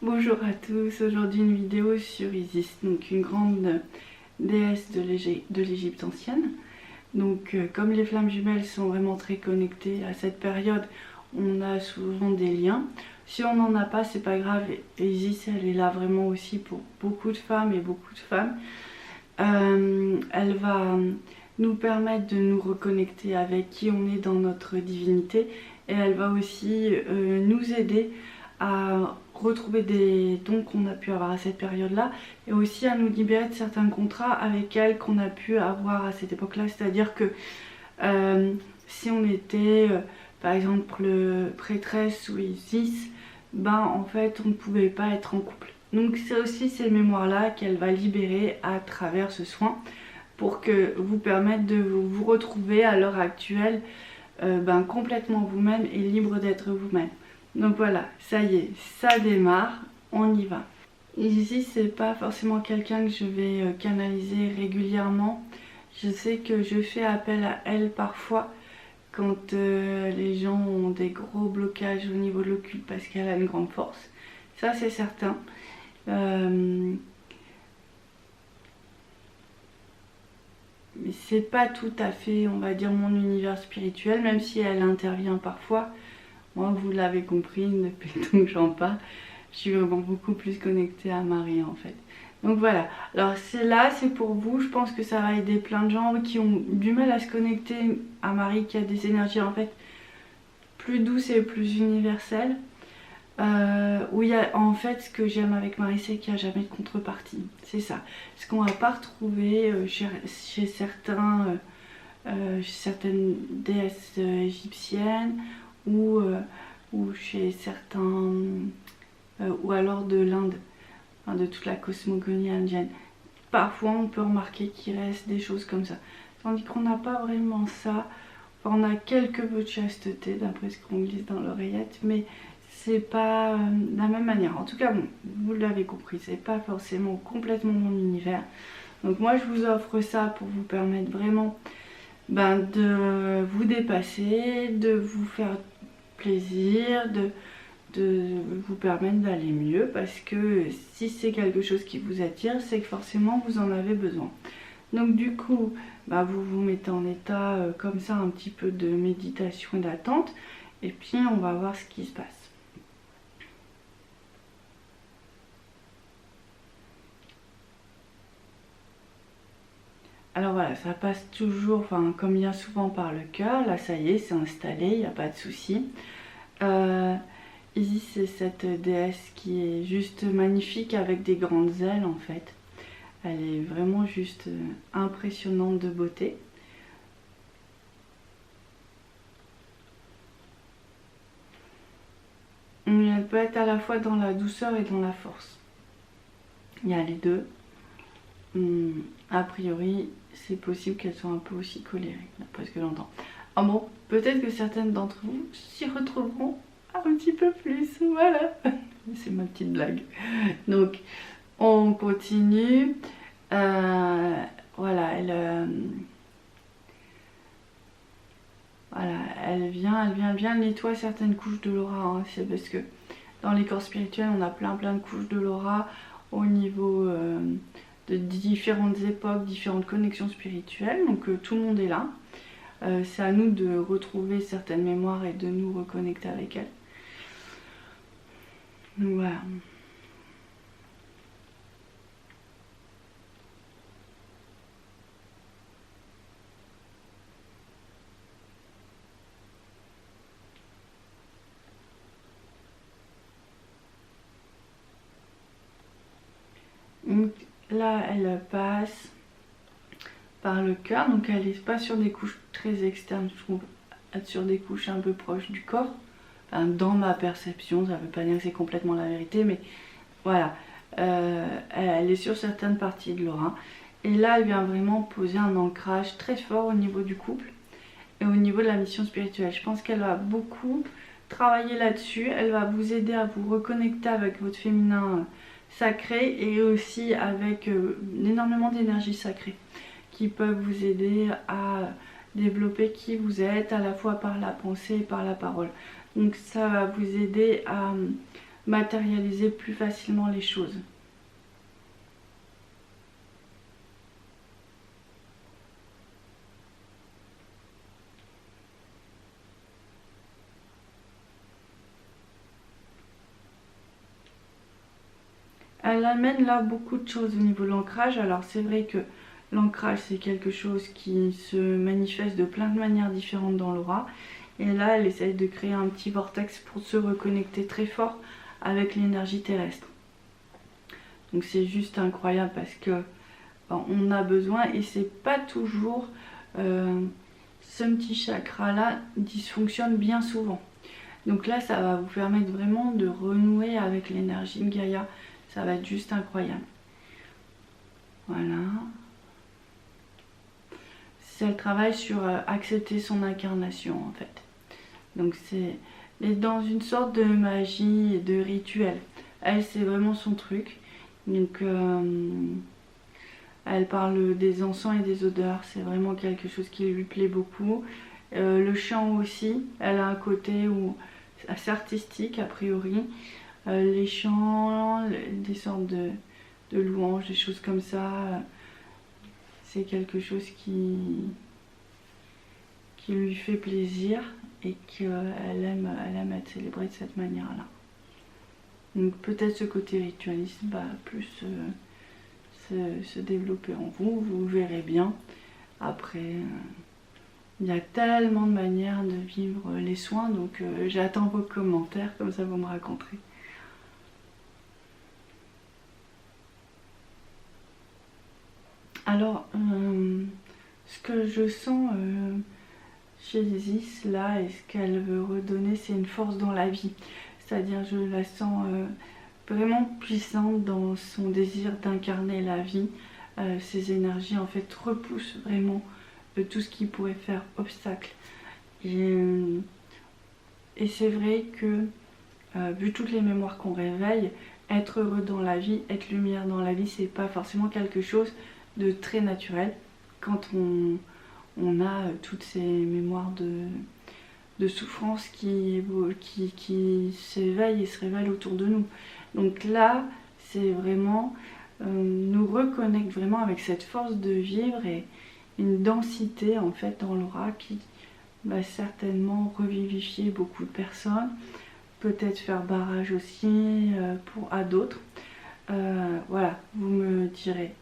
Bonjour à tous, aujourd'hui une vidéo sur Isis, donc une grande déesse de l'Égypte ancienne. Donc comme les flammes jumelles sont vraiment très connectées à cette période, on a souvent des liens. Si on n'en a pas, c'est pas grave, Isis elle est là vraiment aussi pour beaucoup de femmes et beaucoup de femmes. Elle va nous permettre de nous reconnecter avec qui on est dans notre divinité et elle va aussi nous aider à retrouver des dons qu'on a pu avoir à cette période-là et aussi à nous libérer de certains contrats avec elle qu'on a pu avoir à cette époque-là. C'est-à-dire que si on était par exemple prêtresse ou Isis, ben en fait on ne pouvait pas être en couple. Donc c'est aussi ces mémoires-là qu'elle va libérer à travers ce soin pour que vous permettre de vous retrouver à l'heure actuelle complètement vous-même et libre d'être vous-même. Donc voilà, ça y est, ça démarre, on y va. Ici, c'est pas forcément quelqu'un que je vais canaliser régulièrement. Je sais que je fais appel à elle parfois quand les gens ont des gros blocages au niveau de l'occulte parce qu'elle a une grande force. Ça, c'est certain. Mais c'est pas tout à fait, on va dire, mon univers spirituel, même si elle intervient parfois. Moi, vous l'avez compris, depuis le temps que j'en parle, je suis vraiment beaucoup plus connectée à Marie en fait. Donc voilà, alors c'est pour vous, je pense que ça va aider plein de gens qui ont du mal à se connecter à Marie, qui a des énergies en fait plus douces et plus universelles. Où il y a, en fait, ce que j'aime avec Marie, c'est qu'il n'y a jamais de contrepartie. C'est ça. Ce qu'on va pas retrouver chez certaines déesses égyptiennes ou chez certains, ou alors de l'Inde, enfin, de toute la cosmogonie indienne. Parfois, on peut remarquer qu'il reste des choses comme ça. Tandis qu'on n'a pas vraiment ça. Enfin, on a quelques peu de chasteté, d'après ce qu'on glisse dans l'oreillette, mais c'est pas de la même manière. En tout cas, bon, vous l'avez compris, c'est pas forcément complètement mon univers. Donc moi, je vous offre ça pour vous permettre vraiment de vous dépasser, de vous faire plaisir, de vous permettre d'aller mieux, parce que si c'est quelque chose qui vous attire, c'est que forcément vous en avez besoin. Donc du coup, vous vous mettez en état comme ça un petit peu de méditation et d'attente, et puis on va voir ce qui se passe. Alors voilà, ça passe toujours, enfin comme bien souvent par le cœur. Là ça y est, c'est installé, il n'y a pas de souci. Isis, c'est cette déesse qui est juste magnifique avec des grandes ailes en fait. Elle est vraiment juste impressionnante de beauté. Elle peut être à la fois dans la douceur et dans la force. Il y a les deux. A priori, c'est possible qu'elle soit un peu aussi colérique, d'après ce que j'entends. Ah bon, peut-être que certaines d'entre vous s'y retrouveront un petit peu plus, voilà. C'est ma petite blague. Donc, on continue. Voilà, elle vient nettoyer certaines couches de l'aura. Hein. C'est parce que dans les corps spirituels, on a plein de couches de l'aura au niveau de différentes époques, différentes connexions spirituelles. Donc tout le monde est là. C'est à nous de retrouver certaines mémoires et de nous reconnecter avec elles. Donc voilà. Donc là, elle passe par le cœur, donc elle n'est pas sur des couches très externes, je trouve, être sur des couches un peu proches du corps. Enfin, dans ma perception, ça ne veut pas dire que c'est complètement la vérité, mais voilà, elle est sur certaines parties de l'aura. Et là, elle vient vraiment poser un ancrage très fort au niveau du couple et au niveau de la mission spirituelle. Je pense qu'elle va beaucoup travailler là-dessus. Elle va vous aider à vous reconnecter avec votre féminin sacré et aussi avec énormément d'énergie sacrée qui peuvent vous aider à développer qui vous êtes à la fois par la pensée et par la parole. Donc ça va vous aider à matérialiser plus facilement les choses. Elle amène là beaucoup de choses au niveau de l'ancrage. Alors c'est vrai que l'ancrage c'est quelque chose qui se manifeste de plein de manières différentes dans l'aura. Et là elle essaye de créer un petit vortex pour se reconnecter très fort avec l'énergie terrestre. Donc c'est juste incroyable parce que on a besoin et c'est pas toujours ce petit chakra là dysfonctionne bien souvent. Donc là ça va vous permettre vraiment de renouer avec l'énergie de Gaïa. Ça va être juste incroyable. Voilà. Elle travaille sur accepter son incarnation en fait. Donc c'est dans une sorte de magie et de rituel. Elle c'est vraiment son truc. Donc elle parle des encens et des odeurs. C'est vraiment quelque chose qui lui plaît beaucoup. Le chant aussi. Elle a un côté assez artistique a priori. Les chants, des sortes de louanges, des choses comme ça, c'est quelque chose qui lui fait plaisir et qu'elle aime être célébrée de cette manière-là. Donc peut-être ce côté ritualiste va plus se développer en vous, vous verrez bien. Après, il y a tellement de manières de vivre les soins, donc j'attends vos commentaires, comme ça vous me raconterez. Alors, ce que je sens chez Isis, là, et ce qu'elle veut redonner, c'est une force dans la vie. C'est-à-dire, je la sens vraiment puissante dans son désir d'incarner la vie. Ses énergies, en fait, repoussent vraiment tout ce qui pourrait faire obstacle. Et c'est vrai que, vu toutes les mémoires qu'on réveille, être heureux dans la vie, être lumière dans la vie, c'est pas forcément quelque chose de très naturel quand on a toutes ces mémoires de souffrance qui s'éveillent et se révèlent autour de nous. Donc là, c'est vraiment nous reconnecte vraiment avec cette force de vivre et une densité en fait dans l'aura qui va certainement revivifier beaucoup de personnes, peut-être faire barrage aussi à d'autres. Voilà, vous me direz.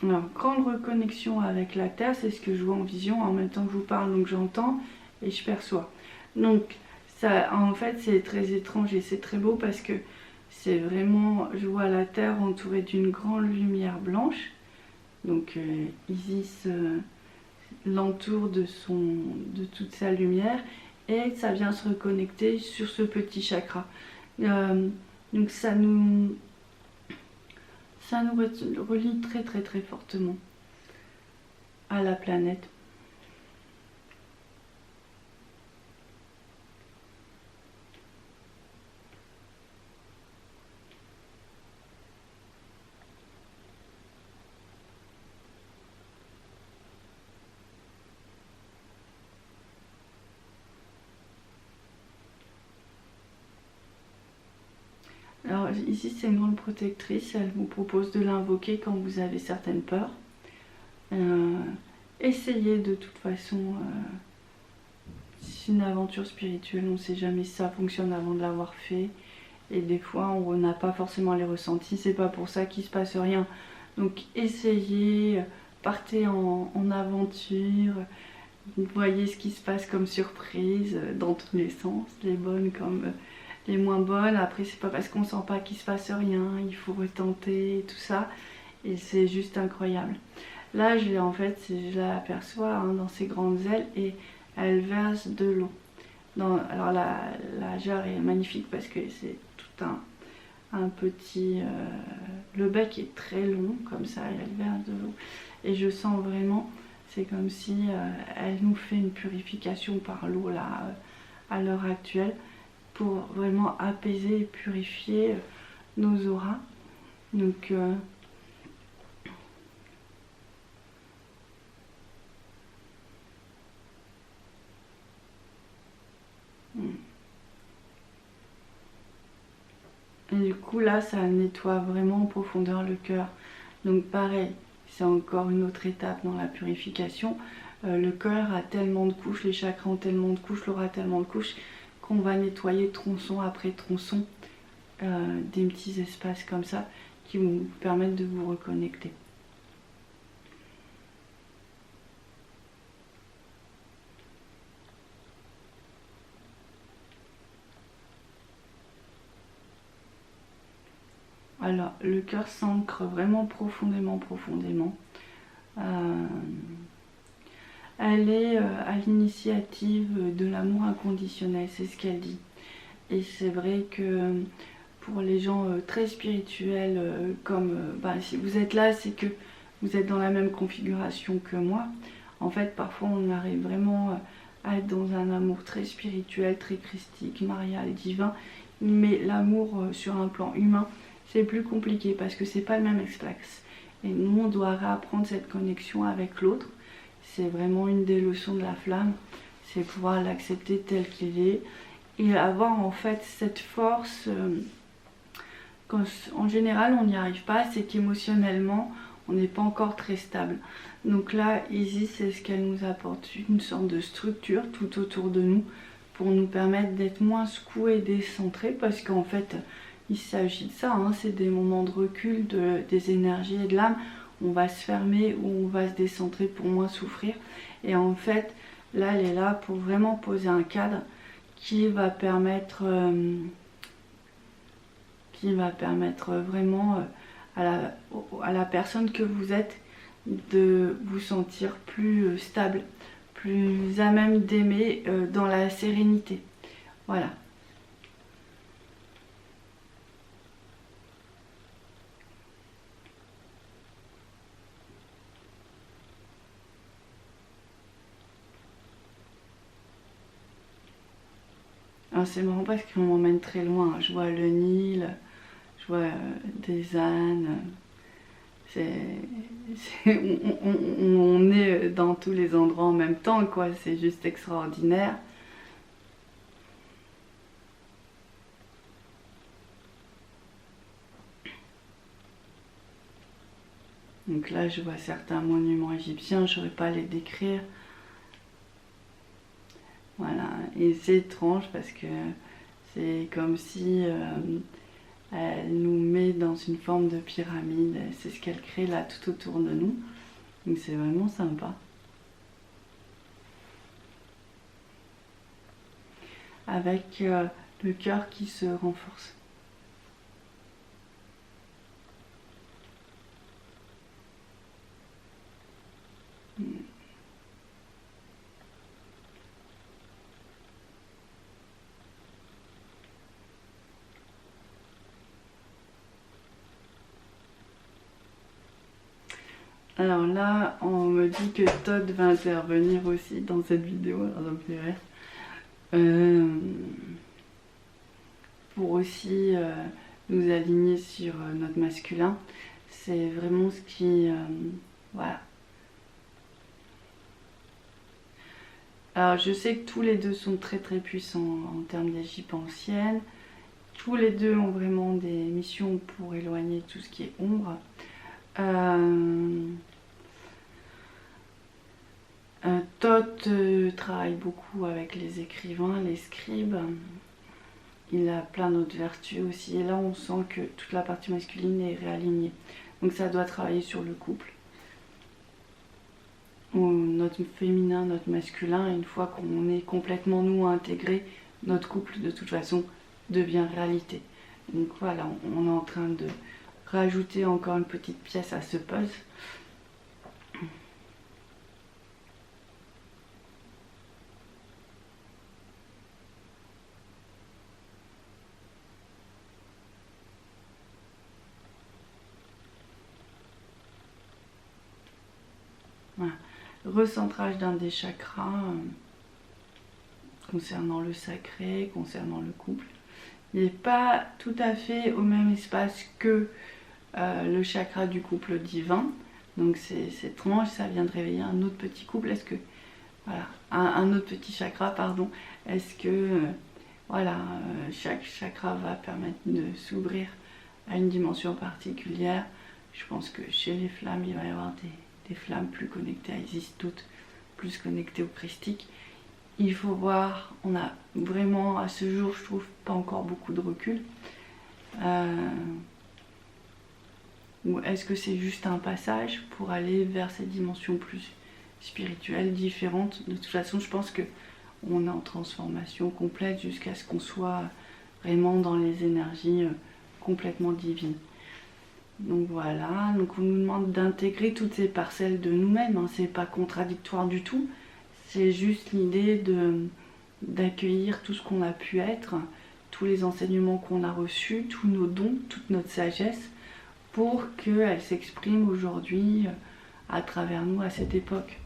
Alors, grande reconnexion avec la Terre, c'est ce que je vois en vision en même temps que je vous parle, donc j'entends et je perçois. Donc, ça, en fait, c'est très étrange et c'est très beau parce que c'est vraiment, je vois la Terre entourée d'une grande lumière blanche. Donc, Isis l'entoure de toute sa lumière et ça vient se reconnecter sur ce petit chakra. Donc, ça nous relie très très très fortement à la planète. Alors ici c'est une grande protectrice, elle vous propose de l'invoquer quand vous avez certaines peurs. Essayez de toute façon, c'est une aventure spirituelle, on ne sait jamais si ça fonctionne avant de l'avoir fait. Et des fois on n'a pas forcément les ressentis, c'est pas pour ça qu'il se passe rien. Donc essayez, partez en aventure, voyez ce qui se passe comme surprise dans tous les sens, les bonnes comme les moins bonnes. Après c'est pas parce qu'on sent pas qu'il se passe rien, il faut retenter tout ça et c'est juste incroyable. Là en fait je l'aperçois dans ses grandes ailes et elle verse de l'eau. Alors la jarre est magnifique parce que c'est tout un petit... le bec est très long comme ça et elle verse de l'eau. Et je sens vraiment, c'est comme si elle nous fait une purification par l'eau là à l'heure actuelle, pour vraiment apaiser et purifier nos auras. Donc Et du coup là ça nettoie vraiment en profondeur le cœur. Donc pareil, c'est encore une autre étape dans la purification. Le cœur a tellement de couches, les chakras ont tellement de couches, l'aura a tellement de couches qu'on va nettoyer tronçon après tronçon des petits espaces comme ça qui vont vous permettre de vous reconnecter. Alors, le cœur s'ancre vraiment profondément, profondément. Elle est à l'initiative de l'amour inconditionnel, c'est ce qu'elle dit. Et c'est vrai que pour les gens très spirituels, comme si vous êtes là, c'est que vous êtes dans la même configuration que moi. En fait, parfois on arrive vraiment à être dans un amour très spirituel, très christique, marial, divin. Mais l'amour sur un plan humain, c'est plus compliqué parce que c'est pas le même espace. Et nous, on doit réapprendre cette connexion avec l'autre. C'est vraiment une des leçons de la flamme, c'est pouvoir l'accepter tel qu'il est et avoir en fait cette force. En général, on n'y arrive pas, c'est qu'émotionnellement, on n'est pas encore très stable. Donc là, Isis, c'est ce qu'elle nous apporte, une sorte de structure tout autour de nous pour nous permettre d'être moins secoués et décentrés parce qu'en fait, il s'agit de ça, hein, c'est des moments de recul des énergies et de l'âme. On va se fermer ou on va se décentrer pour moins souffrir. Et en fait, là, elle est là pour vraiment poser un cadre qui va permettre vraiment à la personne que vous êtes de vous sentir plus stable, plus à même d'aimer dans la sérénité. Voilà. C'est marrant parce qu'on m'emmène très loin. Je vois le Nil, je vois des ânes. On est dans tous les endroits en même temps, quoi. C'est juste extraordinaire. Donc là, je vois certains monuments égyptiens, je ne saurais pas les décrire. Voilà, et c'est étrange parce que c'est comme si elle nous met dans une forme de pyramide. C'est ce qu'elle crée là tout autour de nous. Donc c'est vraiment sympa. Avec le cœur qui se renforce. Alors là, on me dit que Todd va intervenir aussi dans cette vidéo, alors ça me fait rire. Pour aussi nous aligner sur notre masculin. C'est vraiment ce qui... voilà. Alors je sais que tous les deux sont très très puissants en termes d'Égypte ancienne. Tous les deux ont vraiment des missions pour éloigner tout ce qui est ombre. Thoth travaille beaucoup avec les écrivains, les scribes. Il a plein d'autres vertus aussi. Et là, on sent que toute la partie masculine est réalignée. Donc ça doit travailler sur le couple. Notre féminin, notre masculin, une fois qu'on est complètement nous intégrés, notre couple de toute façon devient réalité. Donc voilà, on est en train de rajouter encore une petite pièce à ce puzzle. Voilà. Recentrage d'un des chakras concernant le sacré, concernant le couple. Il n'est pas tout à fait au même espace que le chakra du couple divin. Donc c'est étrange, ça vient de réveiller un autre petit couple. Est-ce que... Voilà, un autre petit chakra, pardon. Est-ce que voilà, chaque chakra va permettre de s'ouvrir à une dimension particulière. Je pense que chez les flammes, il va y avoir des flammes plus connectées à Isis, toutes plus connectées au christique. Il faut voir, on a vraiment à ce jour, je trouve, pas encore beaucoup de recul. Ou est-ce que c'est juste un passage pour aller vers cette dimension plus spirituelle, différente? De toute façon, je pense que on est en transformation complète jusqu'à ce qu'on soit vraiment dans les énergies complètement divines. Donc voilà, donc on nous demande d'intégrer toutes ces parcelles de nous-mêmes, hein. C'est pas contradictoire du tout, c'est juste l'idée d'accueillir tout ce qu'on a pu être, tous les enseignements qu'on a reçus, tous nos dons, toute notre sagesse, pour qu'elle s'exprime aujourd'hui à travers nous à cette époque.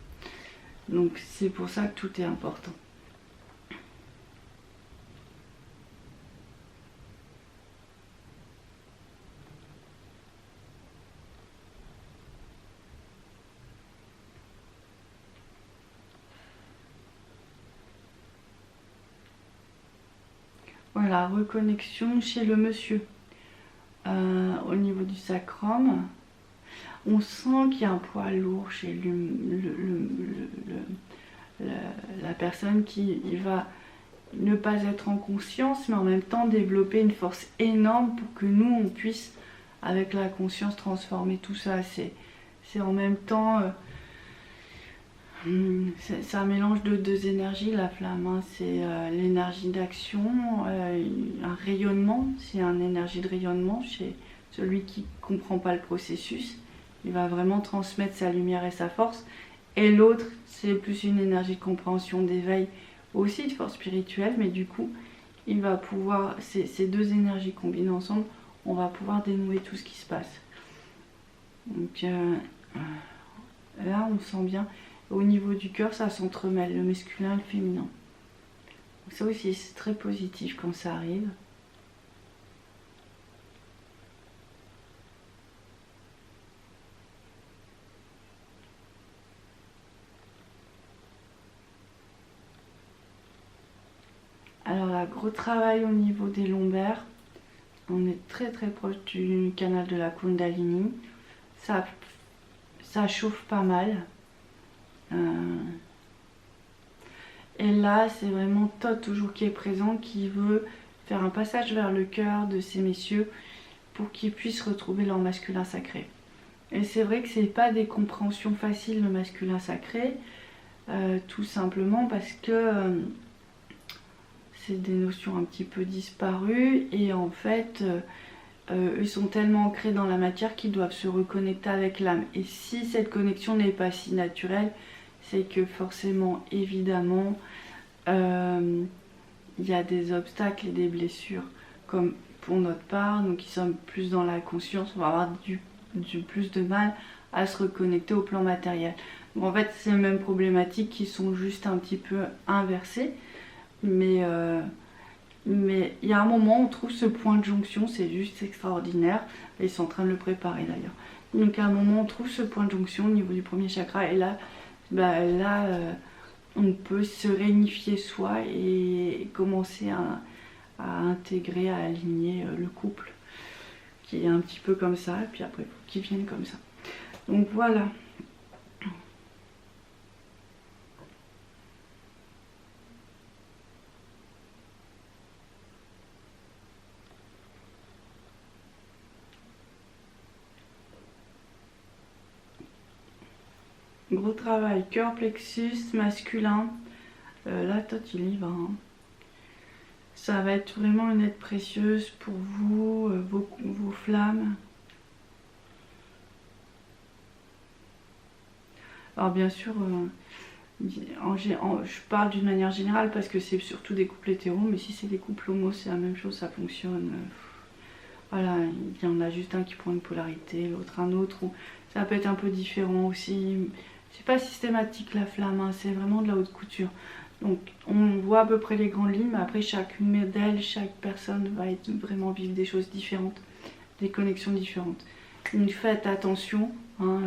Donc c'est pour ça que tout est important. Voilà, reconnexion chez le monsieur. Au niveau du sacrum, on sent qu'il y a un poids lourd chez la personne qui va ne pas être en conscience, mais en même temps développer une force énorme pour que nous, on puisse, avec la conscience, transformer tout ça. C'est en même temps... c'est un mélange de deux énergies, la flamme, hein. C'est l'énergie d'action, un rayonnement, c'est une énergie de rayonnement chez celui qui ne comprend pas le processus. Il va vraiment transmettre sa lumière et sa force. Et l'autre, c'est plus une énergie de compréhension, d'éveil, aussi de force spirituelle, mais du coup, il va pouvoir, ces deux énergies combinées ensemble, on va pouvoir dénouer tout ce qui se passe. Donc là, on sent bien. Au niveau du cœur, ça s'entremêle, le masculin et le féminin. Donc ça aussi, c'est très positif quand ça arrive. Alors là, gros travail au niveau des lombaires. On est très très proche du canal de la Kundalini. Ça chauffe pas mal. Et là, c'est vraiment Thoth toujours qui est présent, qui veut faire un passage vers le cœur de ces messieurs pour qu'ils puissent retrouver leur masculin sacré. Et c'est vrai que c'est pas des compréhensions faciles, le masculin sacré, tout simplement parce que c'est des notions un petit peu disparues et en fait ils sont tellement ancrés dans la matière qu'ils doivent se reconnecter avec l'âme. Et si cette connexion n'est pas si naturelle, c'est que forcément, évidemment, il y a des obstacles et des blessures, comme pour notre part, nous qui sommes plus dans la conscience, on va avoir du plus de mal à se reconnecter au plan matériel. Donc en fait, c'est les mêmes problématiques qui sont juste un petit peu inversées, mais il y a un moment où on trouve ce point de jonction, c'est juste extraordinaire, et ils sont en train de le préparer d'ailleurs. Donc à un moment, on trouve ce point de jonction au niveau du premier chakra, et là, on peut se réunifier soi et commencer à intégrer, à aligner le couple qui est un petit peu comme ça, et puis après qui viennent comme ça. Donc voilà. Gros travail, cœur, plexus, masculin. Là, toi, il y va. Hein. Ça va être vraiment une aide précieuse pour vous, vos flammes. Alors bien sûr, je parle d'une manière générale parce que c'est surtout des couples hétéros, mais si c'est des couples homo, c'est la même chose, ça fonctionne. Voilà, il y en a juste un qui prend une polarité, l'autre un autre. Ça peut être un peu différent aussi. C'est pas systématique la flamme, hein, c'est vraiment de la haute couture. Donc on voit à peu près les grandes lignes, mais après chaque modèle, chaque personne va vraiment vivre des choses différentes, des connexions différentes. Donc faites attention, hein,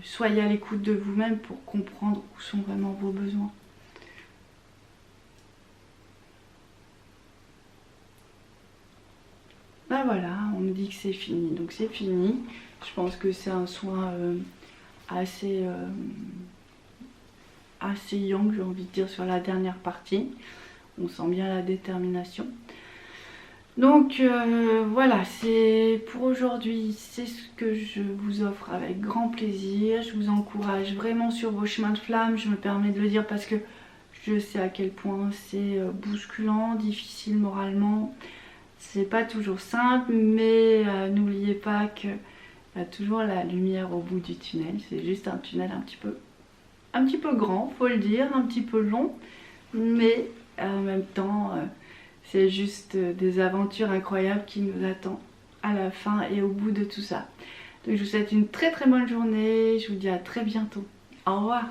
soyez à l'écoute de vous-même pour comprendre où sont vraiment vos besoins. ben voilà, on me dit que c'est fini, donc c'est fini. Je pense que c'est un soin assez yang, j'ai envie de dire, sur la dernière partie. On sent bien la détermination. Donc voilà, c'est pour aujourd'hui, c'est ce que je vous offre avec grand plaisir. Je vous encourage vraiment sur vos chemins de flamme. Je me permets de le dire parce que je sais à quel point c'est bousculant, difficile moralement. C'est pas toujours simple, mais n'oubliez pas qu'il y a toujours la lumière au bout du tunnel. C'est juste un tunnel un petit peu grand, faut le dire, un petit peu long, mais en même temps... c'est juste des aventures incroyables qui nous attendent à la fin et au bout de tout ça. Donc je vous souhaite une très très bonne journée. Je vous dis à très bientôt. Au revoir.